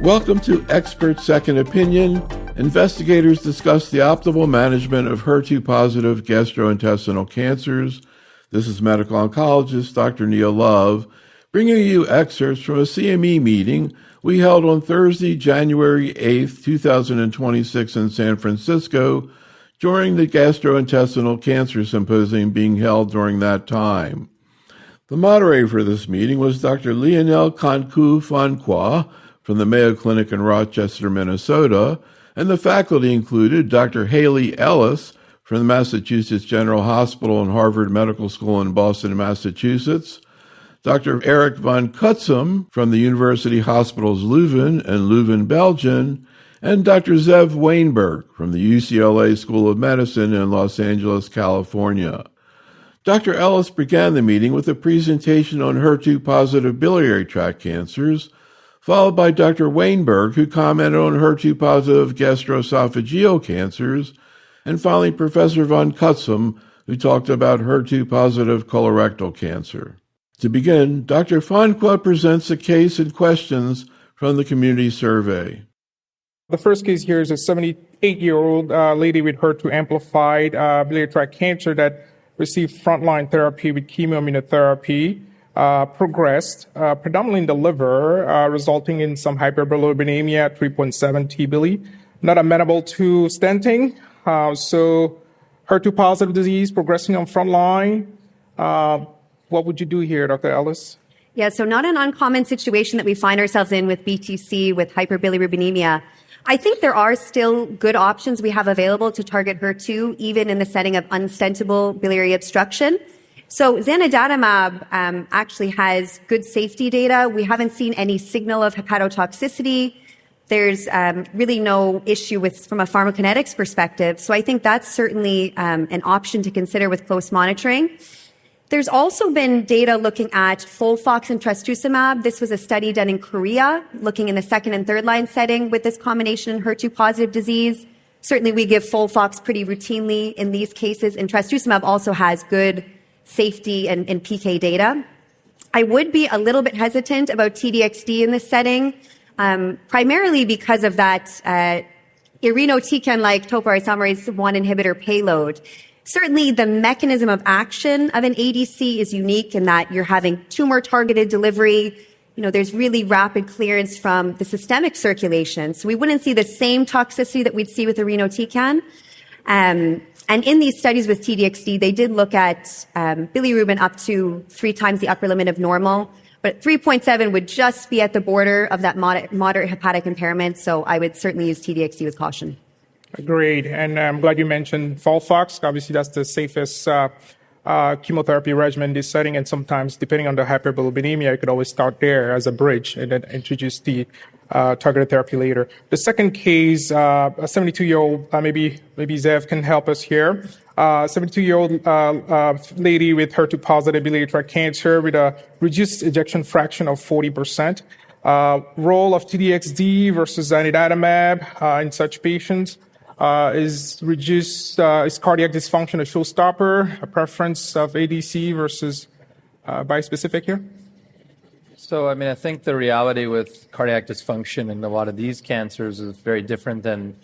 Welcome to Expert Second Opinion. Investigators discuss the optimal management of HER2-positive gastrointestinal cancers. This is medical oncologist Dr. Neil Love, bringing you excerpts from a CME meeting we held on Thursday, January 8th, 2026 in San Francisco during the Gastrointestinal Cancer Symposium being held during that time. The moderator for this meeting was Dr. Lionel Kankeu Fonkoua from the Mayo Clinic in Rochester, Minnesota, and the faculty included Dr. Haley Ellis from the Massachusetts General Hospital and Harvard Medical School in Boston, Massachusetts, Dr. Eric Van Cutsem from the University Hospitals Leuven in Leuven, Belgium, and Dr. Zev Wainberg from the UCLA School of Medicine in Los Angeles, California. Dr. Ellis began the meeting with a presentation on HER2-positive biliary tract cancers, followed by Dr. Wainberg, who commented on HER2-positive gastroesophageal cancers, and finally Professor Van Cutsem, who talked about HER2-positive colorectal cancer. To begin, Dr. Fonkoua presents a case and questions from the community survey. The first case here is a 78-year-old lady with HER2-amplified biliary tract cancer that received frontline therapy with chemoimmunotherapy. Progressed predominantly in the liver, resulting in some hyperbilirubinemia at 3.7 T-bili, not amenable to stenting. So HER2-positive disease progressing on frontline. What would you do here, Dr. Ellis? Yeah, so not an uncommon situation that we find ourselves in with BTC, with hyperbilirubinemia. I think there are still good options we have available to target HER2, even in the setting of unstentable biliary obstruction. So zanidatamab actually has good safety data. We haven't seen any signal of hepatotoxicity. There's really no issue from a pharmacokinetics perspective. So I think that's certainly an option to consider with close monitoring. There's also been data looking at FOLFOX and trastuzumab. This was a study done in Korea, looking in the second and third line setting with this combination in HER2-positive disease. Certainly we give FOLFOX pretty routinely in these cases, and trastuzumab also has good safety and PK data. I would be a little bit hesitant about TDXD in this setting, primarily because of that irinotecan-like topoisomerase 1 inhibitor payload. Certainly, the mechanism of action of an ADC is unique in that you're having tumor-targeted delivery. There's really rapid clearance from the systemic circulation. So we wouldn't see the same toxicity that we'd see with irinotecan. And in these studies with TDXD, they did look at bilirubin up to 3 times the upper limit of normal, but 3.7 would just be at the border of that moderate hepatic impairment. So I would certainly use TDXD with caution. Agreed. And I'm glad you mentioned FOLFOX. Obviously, that's the safest chemotherapy regimen in this setting. And sometimes, depending on the hyperbilirubinemia, you could always start there as a bridge and then introduce the targeted therapy later. The second case, a 72-year-old, maybe Zev can help us here. 72-year-old lady with HER2-positive biliary tract cancer with a reduced ejection fraction of 40%. Role of TDXD versus zanidatamab in such patients. Is cardiac dysfunction a showstopper, a preference of ADC versus bispecific here? So, I think the reality with cardiac dysfunction in a lot of these cancers is very different than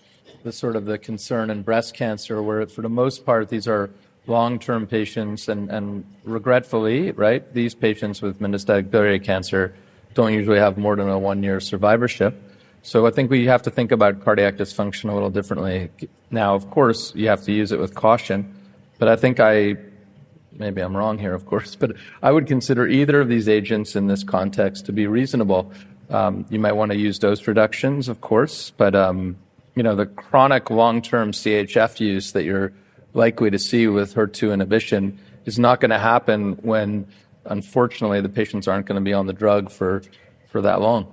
the concern in breast cancer, where for the most part, these are long-term patients and regretfully, right, these patients with metastatic biliary cancer don't usually have more than a 1-year survivorship. So I think we have to think about cardiac dysfunction a little differently. Now, of course, you have to use it with caution, but I think maybe I'm wrong here, of course, but I would consider either of these agents in this context to be reasonable. You might want to use dose reductions, of course, but the chronic long-term CHF use that you're likely to see with HER2 inhibition is not going to happen when, unfortunately, the patients aren't going to be on the drug for that long.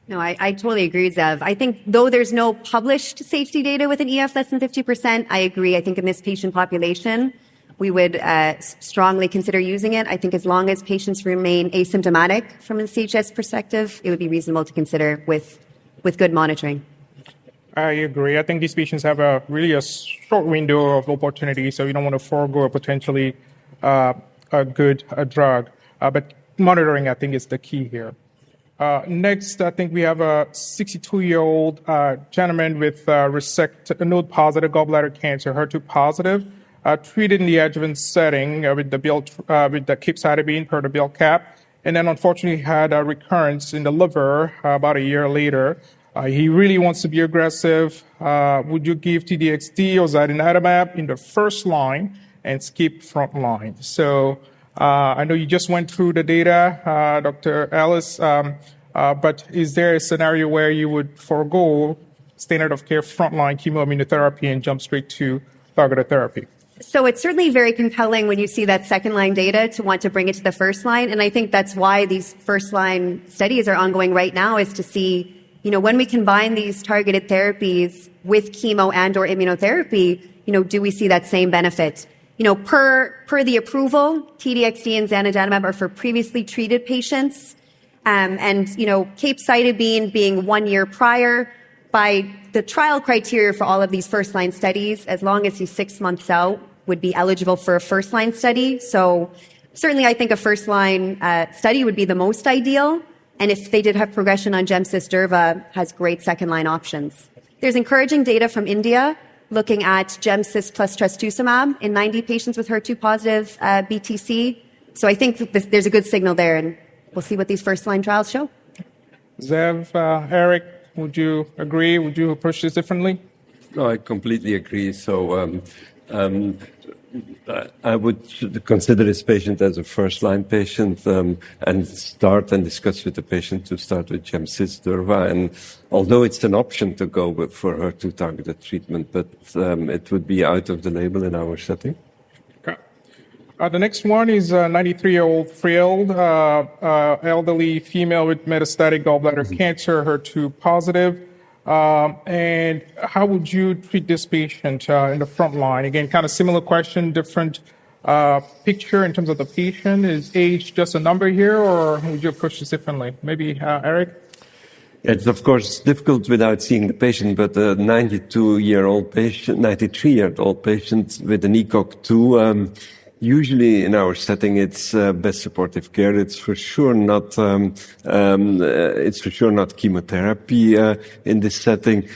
No, I totally agree, Zev. I think though there's no published safety data with an EF less than 50%, I agree. I think in this patient population, we would strongly consider using it. I think as long as patients remain asymptomatic from a CHS perspective, it would be reasonable to consider with good monitoring. I agree. I think these patients have a short window of opportunity, so you don't want to forego a potentially a good drug. But monitoring, I think, is the key here. Next, I think we have a 62-year-old gentleman with node-positive gallbladder cancer, HER2-positive, treated in the adjuvant setting with the capecitabine per the bill cap, and then unfortunately had a recurrence in the liver about a year later. He really wants to be aggressive. Would you give TDXD or zanidatamab in the first line and skip front line? So I know you just went through the data, Dr. Ellis, but is there a scenario where you would forego standard of care frontline chemoimmunotherapy and jump straight to targeted therapy? So it's certainly very compelling when you see that second line data to want to bring it to the first line. And I think that's why these first line studies are ongoing right now, is to see, when we combine these targeted therapies with chemo and or immunotherapy, do we see that same benefit? Per the approval, TDXD and zanidatamab are for previously treated patients. Capecitabine being 1 year prior, by the trial criteria for all of these first-line studies, as long as he's 6 months out, would be eligible for a first-line study. So certainly I think a first-line study would be the most ideal. And if they did have progression on Gemcis-Durva, has great second-line options. There's encouraging data from India looking at Gemcis plus trastuzumab in 90 patients with HER2-positive BTC. So I think there's a good signal there, and we'll see what these first-line trials show. Zev, Eric, would you agree? Would you approach this differently? No, I completely agree. So I would consider this patient as a first-line patient and start and discuss with the patient to start with Gemcis-Durva. And although it's an option to go for HER2-targeted treatment, but it would be out of the label in our setting. Okay. The next one is a 93-year-old frail elderly female with metastatic gallbladder cancer, HER2-positive. And how would you treat this patient in the front line? Again, kind of similar question, different picture in terms of the patient. Is age just a number here, or would you approach this differently? Maybe Eric? It's of course difficult without seeing the patient, but a 93-year-old patient with an ECOG-2, usually in our setting, it's best supportive care. It's for sure not chemotherapy in this setting.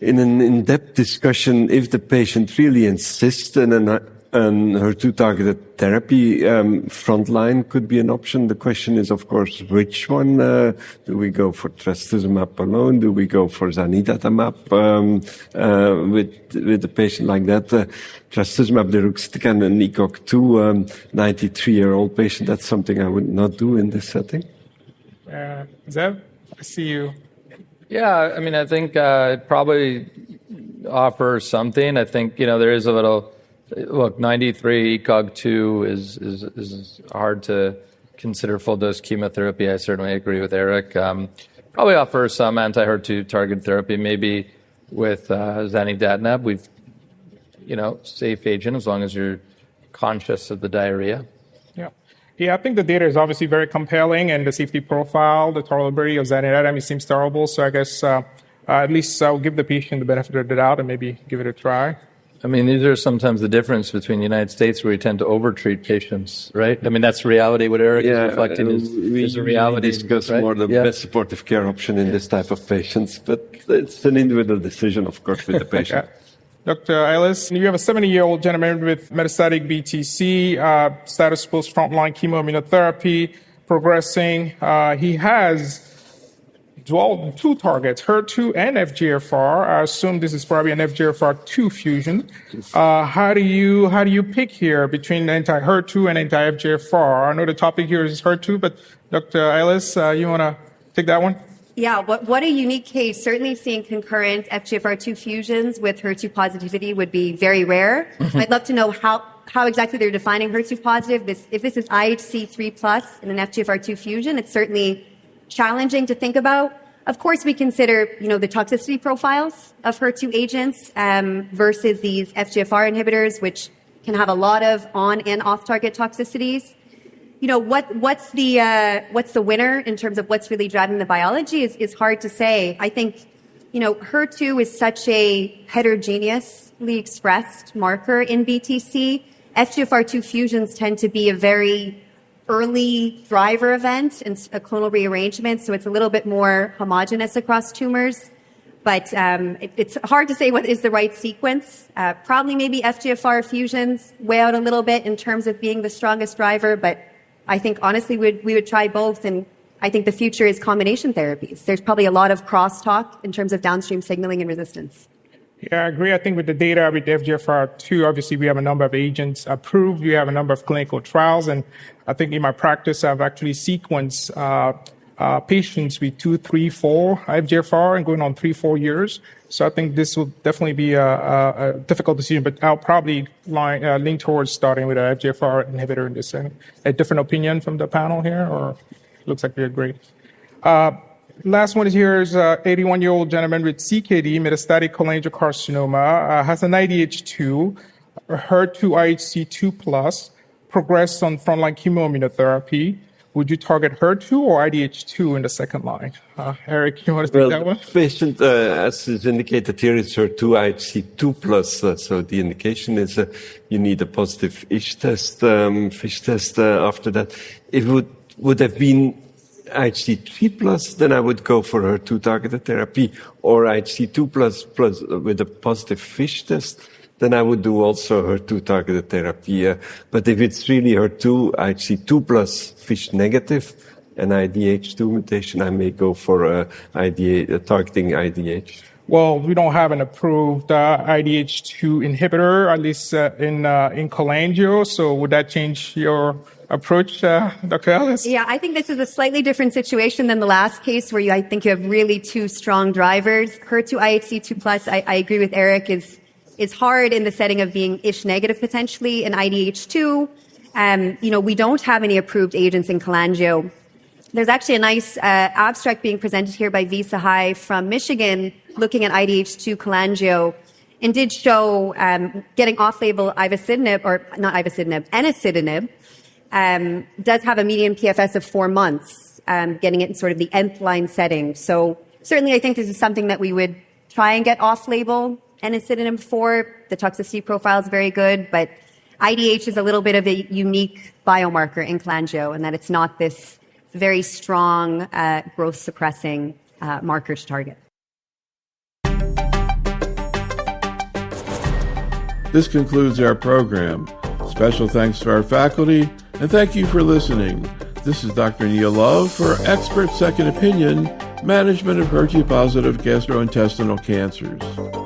In an in-depth discussion, if the patient really insists in an HER2-targeted therapy, frontline could be an option. The question is, of course, which one? Do we go for trastuzumab alone? Do we go for zanidatamab with a patient like that? Trastuzumab deruxtecan, an ECOG-2, 93-year-old patient, that's something I would not do in this setting. Zev, I see you. Yeah, I mean, I think it probably offers something. I think, there is a little... Look, 93 ECOG-2 is hard to consider full dose chemotherapy. I certainly agree with Eric. Probably offer some anti-HER2 targeted therapy, maybe with zanidatamab. We've, safe agent as long as you're conscious of the diarrhea. Yeah, I think the data is obviously very compelling, and the safety profile, the tolerability of zanidatamab seems tolerable. So I guess at least I'll give the patient the benefit of the doubt and maybe give it a try. I mean, these are sometimes the difference between the United States, where we tend to overtreat patients, right? I mean, that's reality. What Eric is reflecting is a reality. We discuss right? more the best supportive care option in this type of patients, but it's an individual decision, of course, with the patient. Dr. Ellis, you have a 70-year-old gentleman with metastatic BTC, status post frontline chemoimmunotherapy, progressing. He has two targets, HER2 and FGFR. I assume this is probably an FGFR2 fusion. How do you pick here between anti-HER2 and anti-FGFR? I know the topic here is HER2, but Dr. Ellis, you want to take that one? Yeah, what a unique case. Certainly seeing concurrent FGFR2 fusions with HER2 positivity would be very rare. I'd love to know how exactly they're defining HER2 positive. If this is IHC3+ in an FGFR2 fusion, it's certainly challenging to think about. Of course, we consider, the toxicity profiles of HER2 agents versus these FGFR inhibitors, which can have a lot of on and off-target toxicities. What's the winner in terms of what's really driving the biology is hard to say. I think, HER2 is such a heterogeneously expressed marker in BTC. FGFR2 fusions tend to be a very early driver event and a clonal rearrangement, so it's a little bit more homogeneous across tumors. But it's hard to say what is the right sequence. Probably maybe FGFR fusions weigh out a little bit in terms of being the strongest driver, but I think honestly we would try both, and I think the future is combination therapies. There's probably a lot of crosstalk in terms of downstream signaling and resistance. Yeah, I agree. I think with the data with FGFR2, obviously we have a number of agents approved. We have a number of clinical trials. And I think in my practice, I've actually sequenced patients with 2, 3, 4 FGFR and going on 3, 4 years. So I think this will definitely be a difficult decision, but I'll probably lean towards starting with an FGFR inhibitor in this setting. A different opinion from the panel here, or looks like we agree? Last one here is an 81-year-old gentleman with CKD, metastatic cholangiocarcinoma, has an IDH2, HER2 IHC2+, progressed on frontline chemoimmunotherapy. Would you target HER2 or IDH2 in the second line? Eric, you want to take that one? Patient, as is indicated here, is HER2 IHC2+. So the indication is you need a positive FISH test after that. If it would have been IHC3+, then I would go for HER2 targeted therapy, or IHC2+ with a positive FISH test, then I would do also HER2 targeted therapy. But if it's really HER2, IHC2+ FISH negative, and IDH2 mutation, I may go for targeting IDH. Well, we don't have an approved IDH2 inhibitor, at least in cholangio. So would that change your approach, Dr. Ellis? Yeah, I think this is a slightly different situation than the last case where I think you have really two strong drivers. HER2 IHC2+, I agree with Eric, is hard in the setting of being ISH negative potentially, and IDH2. We don't have any approved agents in cholangio. There's actually a nice abstract being presented here by V. Sahai from Michigan looking at IDH2 cholangio, and did show getting off-label enasidenib does have a median PFS of 4 months, getting it in sort of the nth line setting. So certainly I think this is something that we would try and get off-label enasidenib for. The toxicity profile is very good, but IDH is a little bit of a unique biomarker in cholangio, and that it's not this very strong growth suppressing marker to target. This concludes our program. Special thanks to our faculty, and thank you for listening. This is Dr. Neil Love for Expert Second Opinion, Management of HER2-positive Gastrointestinal Cancers.